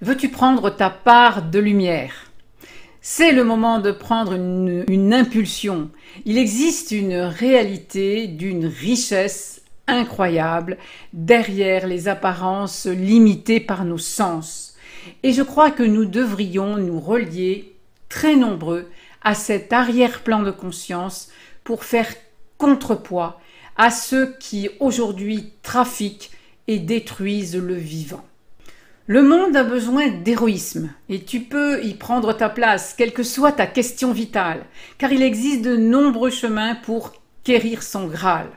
Veux-tu prendre ta part de lumière? C'est le moment de prendre une impulsion. Il existe une réalité d'une richesse incroyable derrière les apparences limitées par nos sens. Et je crois que nous devrions nous relier, très nombreux, à cet arrière-plan de conscience pour faire contrepoids à ceux qui aujourd'hui trafiquent et détruisent le vivant. Le monde a besoin d'héroïsme et tu peux y prendre ta place, quelle que soit ta question vitale, car il existe de nombreux chemins pour quérir son Graal.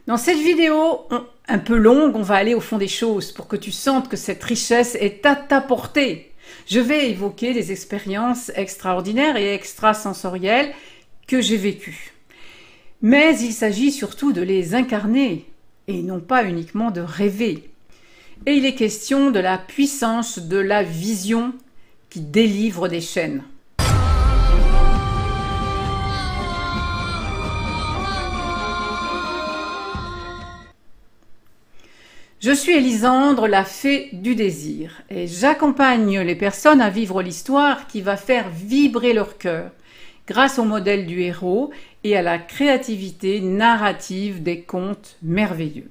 Dans cette vidéo, un peu longue, on va aller au fond des choses pour que tu sentes que cette richesse est à ta portée. Je vais évoquer des expériences extraordinaires et extrasensorielles que j'ai vécues. Mais il s'agit surtout de les incarner et non pas uniquement de rêver. Et il est question de la puissance de la vision qui délivre des chaînes. Je suis Elisandre, la fée du désir, et j'accompagne les personnes à vivre l'histoire qui va faire vibrer leur cœur, grâce au modèle du héros et à la créativité narrative des contes merveilleux.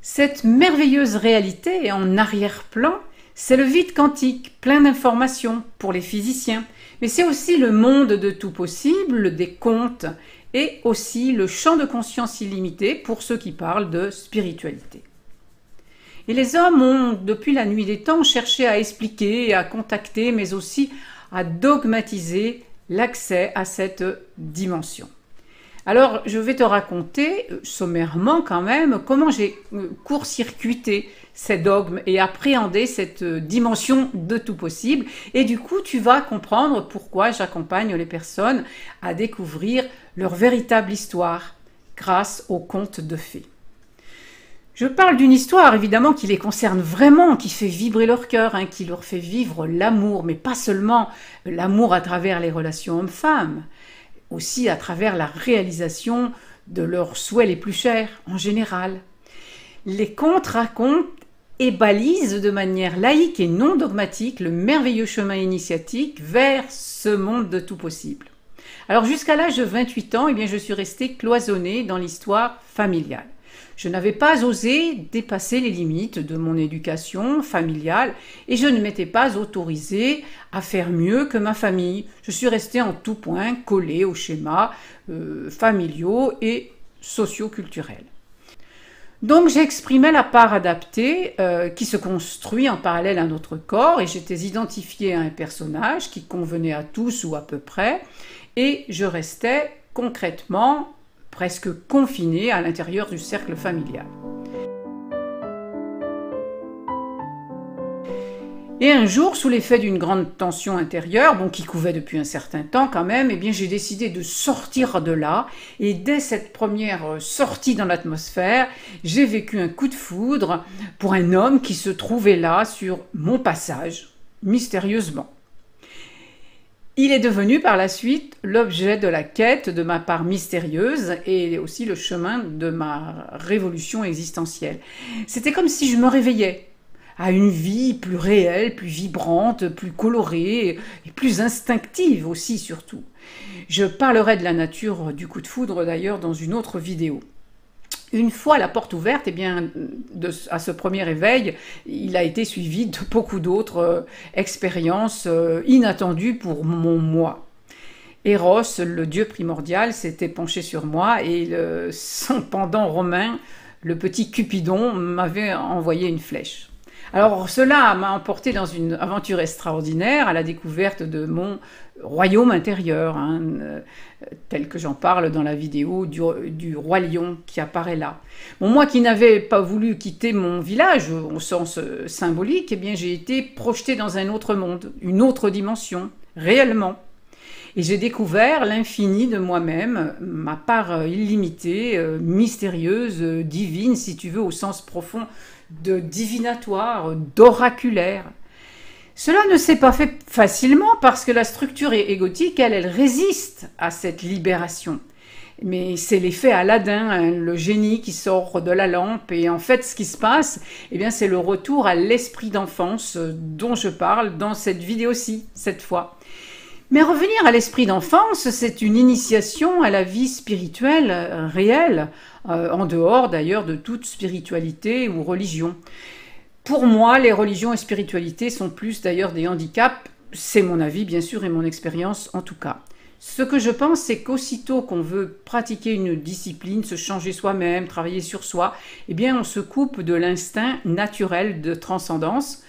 Cette merveilleuse réalité en arrière-plan, c'est le vide quantique, plein d'informations pour les physiciens, mais c'est aussi le monde de tout possible, des contes, et aussi le champ de conscience illimité pour ceux qui parlent de spiritualité. Et les hommes ont, depuis la nuit des temps, cherché à expliquer, à contacter, mais aussi à dogmatiser l'accès à cette dimension. Alors, je vais te raconter, sommairement quand même, comment j'ai court-circuité ces dogmes et appréhendé cette dimension de tout possible. Et du coup, tu vas comprendre pourquoi j'accompagne les personnes à découvrir leur véritable histoire grâce aux contes de fées. Je parle d'une histoire, évidemment, qui les concerne vraiment, qui fait vibrer leur cœur, qui leur fait vivre l'amour, mais pas seulement l'amour à travers les relations hommes-femmes, aussi à travers la réalisation de leurs souhaits les plus chers, en général. Les contes racontent et balisent de manière laïque et non dogmatique le merveilleux chemin initiatique vers ce monde de tout possible. Alors jusqu'à l'âge de 28 ans, je suis restée cloisonnée dans l'histoire familiale. Je n'avais pas osé dépasser les limites de mon éducation familiale et je ne m'étais pas autorisée à faire mieux que ma famille. Je suis restée en tout point collée aux schémas familiaux et socio-culturels. Donc j'exprimais la part adaptée qui se construit en parallèle à notre corps et j'étais identifiée à un personnage qui convenait à tous ou à peu près et je restais concrètement presque confinée à l'intérieur du cercle familial. Et un jour, sous l'effet d'une grande tension intérieure, qui couvait depuis un certain temps quand même, j'ai décidé de sortir de là. Et dès cette première sortie dans l'atmosphère, j'ai vécu un coup de foudre pour un homme qui se trouvait là sur mon passage, mystérieusement. Il est devenu par la suite l'objet de la quête de ma part mystérieuse et aussi le chemin de ma révolution existentielle. C'était comme si je me réveillais à une vie plus réelle, plus vibrante, plus colorée et plus instinctive aussi surtout. Je parlerai de la nature du coup de foudre d'ailleurs dans une autre vidéo. Une fois la porte ouverte, à ce premier éveil, il a été suivi de beaucoup d'autres expériences inattendues pour mon moi. Eros, le dieu primordial, s'était penché sur moi et son pendant romain, le petit Cupidon, m'avait envoyé une flèche. Alors cela m'a emporté dans une aventure extraordinaire à la découverte de mon royaume intérieur, tel que j'en parle dans la vidéo du roi lion qui apparaît là. Moi qui n'avais pas voulu quitter mon village au sens symbolique, j'ai été projetée dans un autre monde, une autre dimension, réellement. Et j'ai découvert l'infini de moi-même, ma part illimitée, mystérieuse, divine, si tu veux, au sens profond de divinatoire, d'oraculaire. Cela ne s'est pas fait facilement parce que la structure égotique, elle résiste à cette libération. Mais c'est l'effet Aladdin, hein, le génie qui sort de la lampe. Et en fait, ce qui se passe, eh bien, c'est le retour à l'esprit d'enfance dont je parle dans cette vidéo-ci, cette fois. Mais revenir à l'esprit d'enfance, c'est une initiation à la vie spirituelle réelle, en dehors d'ailleurs de toute spiritualité ou religion. Pour moi, les religions et spiritualités sont plus d'ailleurs des handicaps, c'est mon avis bien sûr et mon expérience en tout cas. Ce que je pense, c'est qu'aussitôt qu'on veut pratiquer une discipline, se changer soi-même, travailler sur soi, eh bien on se coupe de l'instinct naturel de transcendance,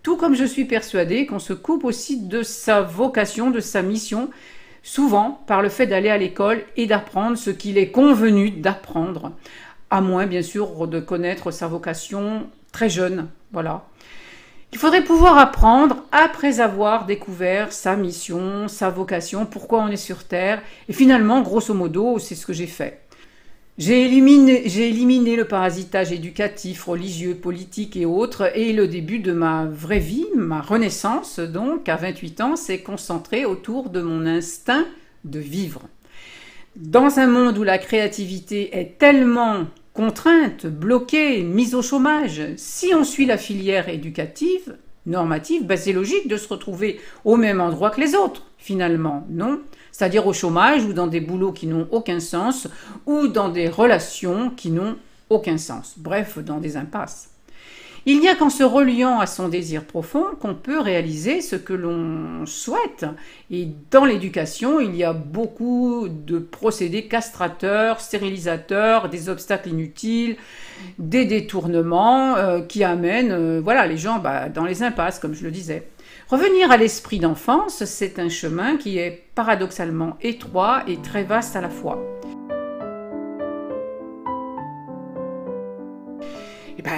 tout comme je suis persuadée qu'on se coupe aussi de sa vocation, de sa mission, souvent par le fait d'aller à l'école et d'apprendre ce qu'il est convenu d'apprendre, à moins bien sûr de connaître sa vocation très jeune, voilà. Il faudrait pouvoir apprendre après avoir découvert sa mission, sa vocation, pourquoi on est sur Terre. Et finalement, grosso modo, c'est ce que j'ai fait. J'ai éliminé le parasitage éducatif, religieux, politique et autres. Et le début de ma vraie vie, ma renaissance, donc, à 28 ans, s'est concentré autour de mon instinct de vivre. Dans un monde où la créativité est tellement contrainte, bloquée, mise au chômage, si on suit la filière éducative, normative, ben c'est logique de se retrouver au même endroit que les autres, finalement, non? C'est-à-dire au chômage ou dans des boulots qui n'ont aucun sens ou dans des relations qui n'ont aucun sens, bref, dans des impasses. Il n'y a qu'en se reliant à son désir profond qu'on peut réaliser ce que l'on souhaite. Et dans l'éducation, il y a beaucoup de procédés castrateurs, stérilisateurs, des obstacles inutiles, des détournements qui amènent voilà, les gens dans les impasses, comme je le disais. Revenir à l'esprit d'enfance, c'est un chemin qui est paradoxalement étroit et très vaste à la fois.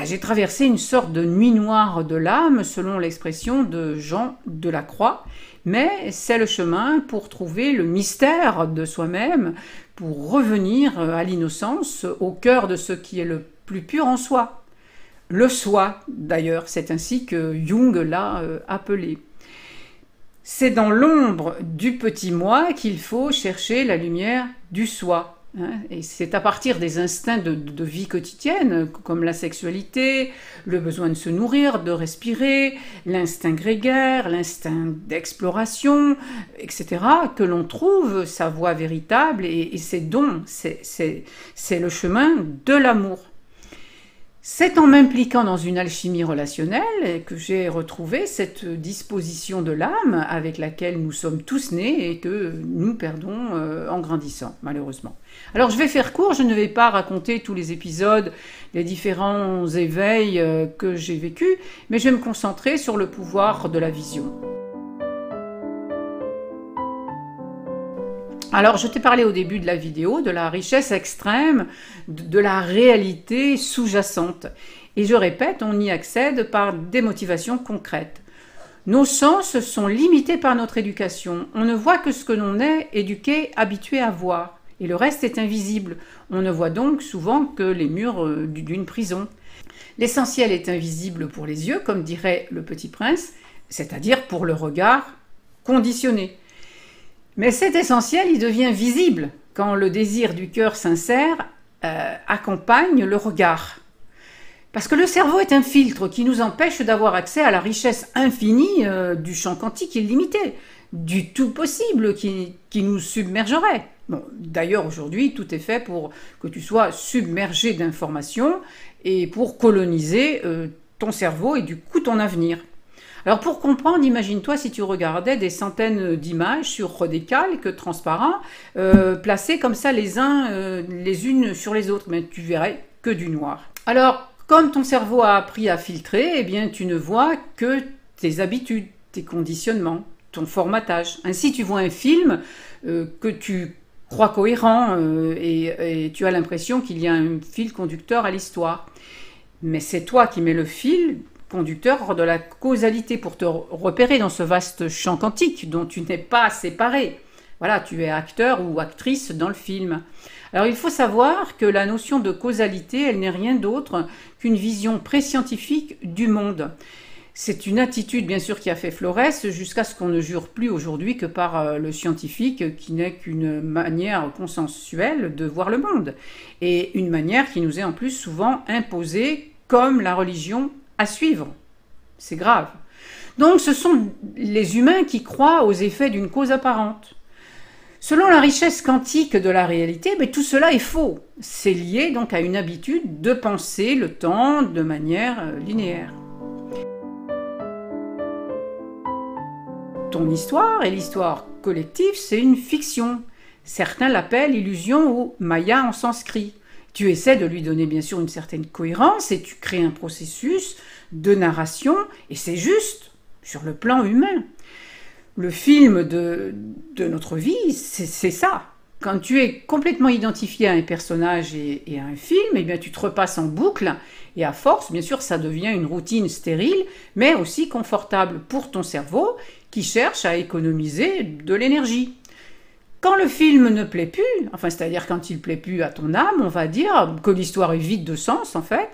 J'ai traversé une sorte de nuit noire de l'âme, selon l'expression de Jean Delacroix, mais c'est le chemin pour trouver le mystère de soi-même, pour revenir à l'innocence, au cœur de ce qui est le plus pur en soi. Le soi, d'ailleurs, c'est ainsi que Jung l'a appelé. C'est dans l'ombre du petit moi qu'il faut chercher la lumière du soi. Et c'est à partir des instincts de vie quotidienne, comme la sexualité, le besoin de se nourrir, de respirer, l'instinct grégaire, l'instinct d'exploration, etc., que l'on trouve sa voie véritable et ses dons. C'est le chemin de l'amour. C'est en m'impliquant dans une alchimie relationnelle que j'ai retrouvé cette disposition de l'âme avec laquelle nous sommes tous nés et que nous perdons en grandissant, malheureusement. Alors je vais faire court, je ne vais pas raconter tous les épisodes, les différents éveils que j'ai vécus, mais je vais me concentrer sur le pouvoir de la vision. Alors, je t'ai parlé au début de la vidéo de la richesse extrême, de la réalité sous-jacente. Et je répète, on y accède par des motivations concrètes. Nos sens sont limités par notre éducation. On ne voit que ce que l'on est éduqué, habitué à voir. Et le reste est invisible. On ne voit donc souvent que les murs d'une prison. L'essentiel est invisible pour les yeux, comme dirait le Petit Prince, c'est-à-dire pour le regard conditionné. Mais cet essentiel, il devient visible quand le désir du cœur sincère accompagne le regard. Parce que le cerveau est un filtre qui nous empêche d'avoir accès à la richesse infinie du champ quantique illimité, du tout possible qui nous submergerait. Bon, d'ailleurs, aujourd'hui, tout est fait pour que tu sois submergé d'informations et pour coloniser ton cerveau et du coup ton avenir. Alors pour comprendre, imagine-toi si tu regardais des centaines d'images sur des calques transparents, placés comme ça les unes sur les autres, mais tu verrais que du noir. Alors, comme ton cerveau a appris à filtrer, eh bien tu ne vois que tes habitudes, tes conditionnements, ton formatage. Ainsi, tu vois un film que tu crois cohérent et tu as l'impression qu'il y a un fil conducteur à l'histoire. Mais c'est toi qui mets le fil conducteur de la causalité pour te repérer dans ce vaste champ quantique dont tu n'es pas séparé. Voilà, tu es acteur ou actrice dans le film. Alors il faut savoir que la notion de causalité, elle n'est rien d'autre qu'une vision pré-scientifique du monde. C'est une attitude bien sûr qui a fait florès jusqu'à ce qu'on ne jure plus aujourd'hui que par le scientifique qui n'est qu'une manière consensuelle de voir le monde et une manière qui nous est en plus souvent imposée comme la religion à suivre. C'est grave. Donc ce sont les humains qui croient aux effets d'une cause apparente. Selon la richesse quantique de la réalité, mais tout cela est faux. C'est lié donc à une habitude de penser le temps de manière linéaire. Ton histoire et l'histoire collective, c'est une fiction. Certains l'appellent illusion ou maya en sanskrit. Tu essaies de lui donner bien sûr une certaine cohérence et tu crées un processus de narration et c'est juste sur le plan humain. Le film de notre vie, c'est ça. Quand tu es complètement identifié à un personnage et à un film, eh bien tu te repasses en boucle et à force, bien sûr, ça devient une routine stérile, mais aussi confortable pour ton cerveau qui cherche à économiser de l'énergie. Quand le film ne plaît plus, enfin c'est-à-dire quand il ne plaît plus à ton âme, on va dire que l'histoire est vide de sens en fait,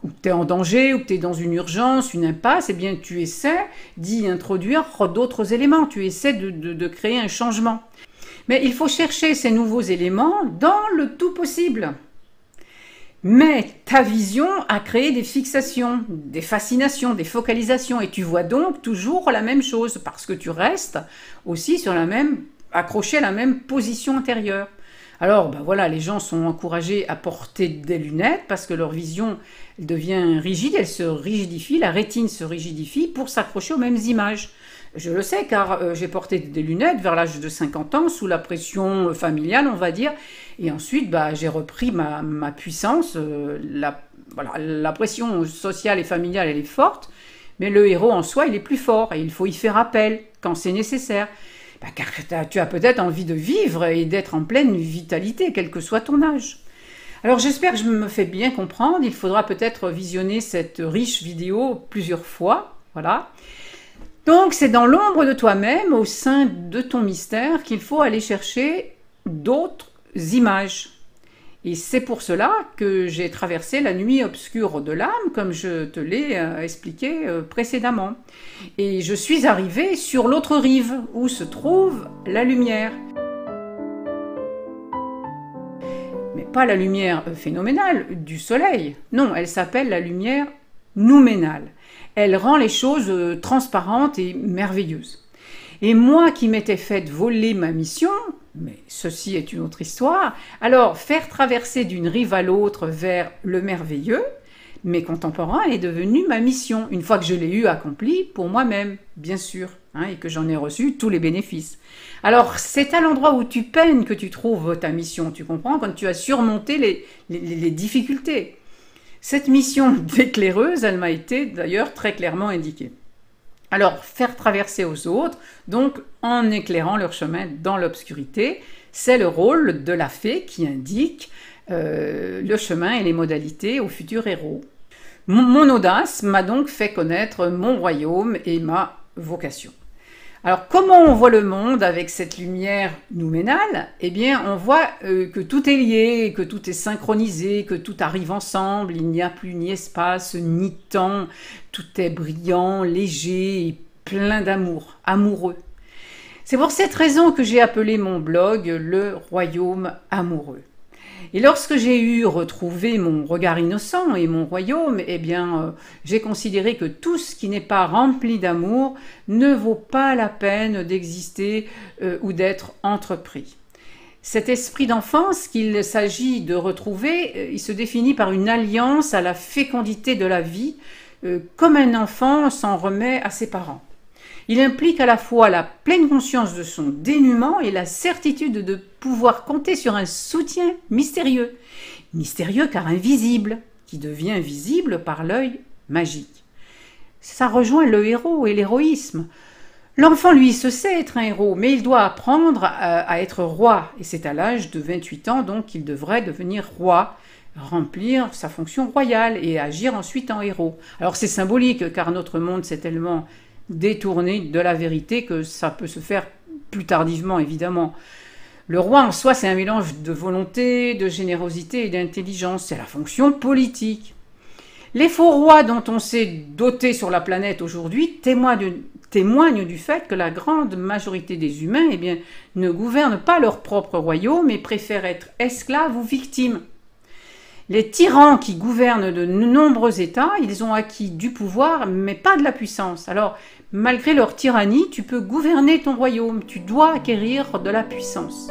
ou que tu es en danger, ou que tu es dans une urgence, une impasse, eh bien tu essaies d'y introduire d'autres éléments, tu essaies de créer un changement. Mais il faut chercher ces nouveaux éléments dans le tout possible. Mais ta vision a créé des fixations, des fascinations, des focalisations, et tu vois donc toujours la même chose, parce que tu restes aussi accroché à la même position intérieure. Alors, ben voilà, les gens sont encouragés à porter des lunettes parce que leur vision devient rigide, elle se rigidifie, la rétine se rigidifie pour s'accrocher aux mêmes images. Je le sais car j'ai porté des lunettes vers l'âge de 50 ans sous la pression familiale, on va dire, et ensuite j'ai repris ma puissance. La pression sociale et familiale, elle est forte, mais le héros en soi, il est plus fort et il faut y faire appel quand c'est nécessaire. Car tu as peut-être envie de vivre et d'être en pleine vitalité, quel que soit ton âge. Alors j'espère que je me fais bien comprendre, il faudra peut-être visionner cette riche vidéo plusieurs fois, voilà. Donc c'est dans l'ombre de toi-même, au sein de ton mystère, qu'il faut aller chercher d'autres images. Et c'est pour cela que j'ai traversé la nuit obscure de l'âme, comme je te l'ai expliqué précédemment. Et je suis arrivée sur l'autre rive, où se trouve la lumière. Mais pas la lumière phénoménale du soleil. Non, elle s'appelle la lumière nouménale. Elle rend les choses transparentes et merveilleuses. Et moi qui m'étais faite voler ma mission, mais ceci est une autre histoire, alors faire traverser d'une rive à l'autre vers le merveilleux, mes contemporains, est devenu ma mission, une fois que je l'ai eu accomplie pour moi-même, bien sûr, et que j'en ai reçu tous les bénéfices. Alors c'est à l'endroit où tu peines que tu trouves ta mission, tu comprends, quand tu as surmonté les difficultés. Cette mission d'éclaireuse, elle m'a été d'ailleurs très clairement indiquée. Alors, faire traverser aux autres, donc en éclairant leur chemin dans l'obscurité, c'est le rôle de la fée qui indique le chemin et les modalités au futur héros. Mon audace m'a donc fait connaître mon royaume et ma vocation. Alors, comment on voit le monde avec cette lumière nouménale? Eh bien, on voit que tout est lié, que tout est synchronisé, que tout arrive ensemble, il n'y a plus ni espace, ni temps, tout est brillant, léger et plein d'amour, amoureux. C'est pour cette raison que j'ai appelé mon blog « Le Royaume amoureux ». Et lorsque j'ai eu retrouvé mon regard innocent et mon royaume, eh bien, j'ai considéré que tout ce qui n'est pas rempli d'amour ne vaut pas la peine d'exister ou d'être entrepris. Cet esprit d'enfance qu'il s'agit de retrouver, il se définit par une alliance à la fécondité de la vie, comme un enfant s'en remet à ses parents. Il implique à la fois la pleine conscience de son dénuement et la certitude de pouvoir compter sur un soutien mystérieux. Mystérieux car invisible, qui devient visible par l'œil magique. Ça rejoint le héros et l'héroïsme. L'enfant, lui, se sait être un héros, mais il doit apprendre à être roi. Et c'est à l'âge de 28 ans, donc, qu'il devrait devenir roi, remplir sa fonction royale et agir ensuite en héros. Alors c'est symbolique, car notre monde s'est tellement détourné de la vérité que ça peut se faire plus tardivement, évidemment. Le roi en soi, c'est un mélange de volonté, de générosité et d'intelligence. C'est la fonction politique. Les faux rois dont on s'est doté sur la planète aujourd'hui témoignent du fait que la grande majorité des humains ne gouvernent pas leur propre royaume et préfèrent être esclaves ou victimes. Les tyrans qui gouvernent de nombreux États, ils ont acquis du pouvoir, mais pas de la puissance. Alors, malgré leur tyrannie, tu peux gouverner ton royaume, tu dois acquérir de la puissance.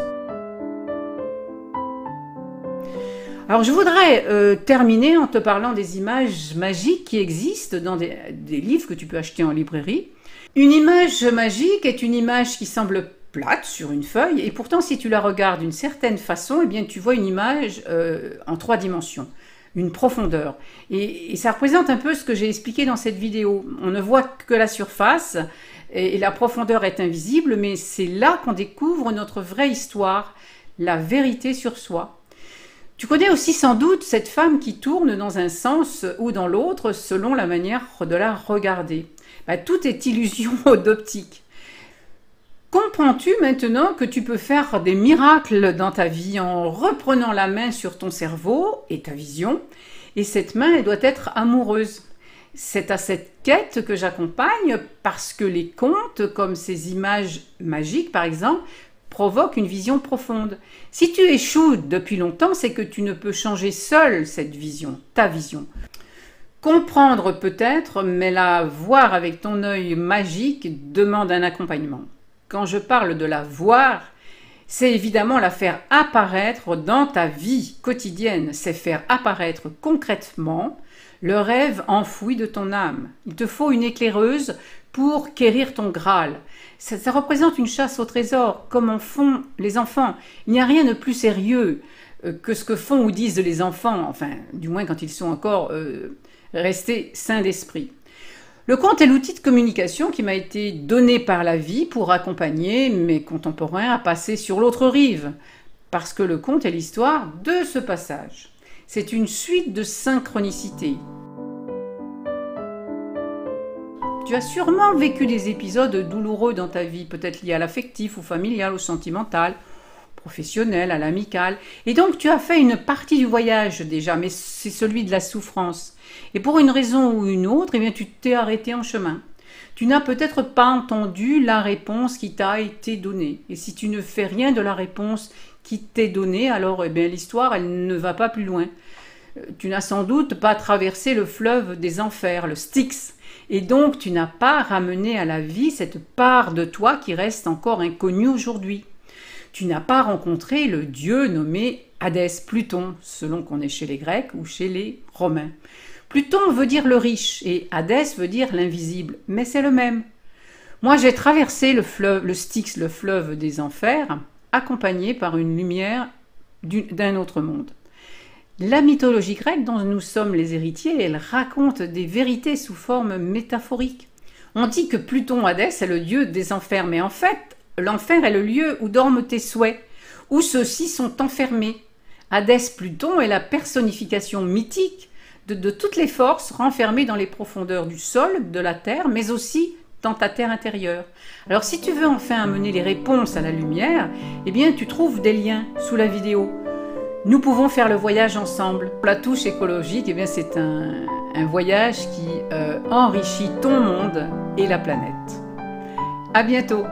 Alors, je voudrais terminer en te parlant des images magiques qui existent dans des livres que tu peux acheter en librairie. Une image magique est une image qui semble plate sur une feuille, et pourtant si tu la regardes d'une certaine façon, tu vois une image en 3 dimensions, une profondeur. Et ça représente un peu ce que j'ai expliqué dans cette vidéo. On ne voit que la surface, et la profondeur est invisible, mais c'est là qu'on découvre notre vraie histoire, la vérité sur soi. Tu connais aussi sans doute cette femme qui tourne dans un sens ou dans l'autre selon la manière de la regarder. Tout est illusion d'optique. Comprends-tu maintenant que tu peux faire des miracles dans ta vie en reprenant la main sur ton cerveau et ta vision, et cette main, elle doit être amoureuse. C'est à cette quête que j'accompagne parce que les contes, comme ces images magiques par exemple, provoquent une vision profonde. Si tu échoues depuis longtemps, c'est que tu ne peux changer seul cette vision, ta vision. Comprendre peut-être, mais la voir avec ton œil magique demande un accompagnement. Quand je parle de la voir, c'est évidemment la faire apparaître dans ta vie quotidienne. C'est faire apparaître concrètement le rêve enfoui de ton âme. Il te faut une éclaireuse pour quérir ton Graal. Ça représente une chasse au trésor, comme en font les enfants. Il n'y a rien de plus sérieux que ce que font ou disent les enfants, enfin, du moins quand ils sont encore restés sains d'esprit. Le conte est l'outil de communication qui m'a été donné par la vie pour accompagner mes contemporains à passer sur l'autre rive, parce que le conte est l'histoire de ce passage. C'est une suite de synchronicités. Tu as sûrement vécu des épisodes douloureux dans ta vie, peut-être liés à l'affectif ou familial, au sentimental, professionnel, à l'amical. Et donc tu as fait une partie du voyage déjà, mais c'est celui de la souffrance. Et pour une raison ou une autre, tu t'es arrêté en chemin. Tu n'as peut-être pas entendu la réponse qui t'a été donnée. Et si tu ne fais rien de la réponse qui t'est donnée, alors l'histoire, elle ne va pas plus loin. Tu n'as sans doute pas traversé le fleuve des enfers, le Styx. Et donc, tu n'as pas ramené à la vie cette part de toi qui reste encore inconnue aujourd'hui. Tu n'as pas rencontré le dieu nommé Hadès, Pluton, selon qu'on est chez les Grecs ou chez les Romains. Pluton veut dire le riche et Hadès veut dire l'invisible, mais c'est le même. Moi, j'ai traversé le Styx, le fleuve des enfers, accompagné par une lumière d'un autre monde. La mythologie grecque dont nous sommes les héritiers, elle raconte des vérités sous forme métaphorique. On dit que Pluton Hadès est le dieu des enfers, mais en fait, l'enfer est le lieu où dorment tes souhaits, où ceux-ci sont enfermés. Hadès Pluton est la personnification mythique de toutes les forces renfermées dans les profondeurs du sol, de la terre, mais aussi dans ta terre intérieure. Alors si tu veux enfin amener les réponses à la lumière, tu trouves des liens sous la vidéo. Nous pouvons faire le voyage ensemble. La touche écologique, c'est un voyage qui enrichit ton monde et la planète. À bientôt!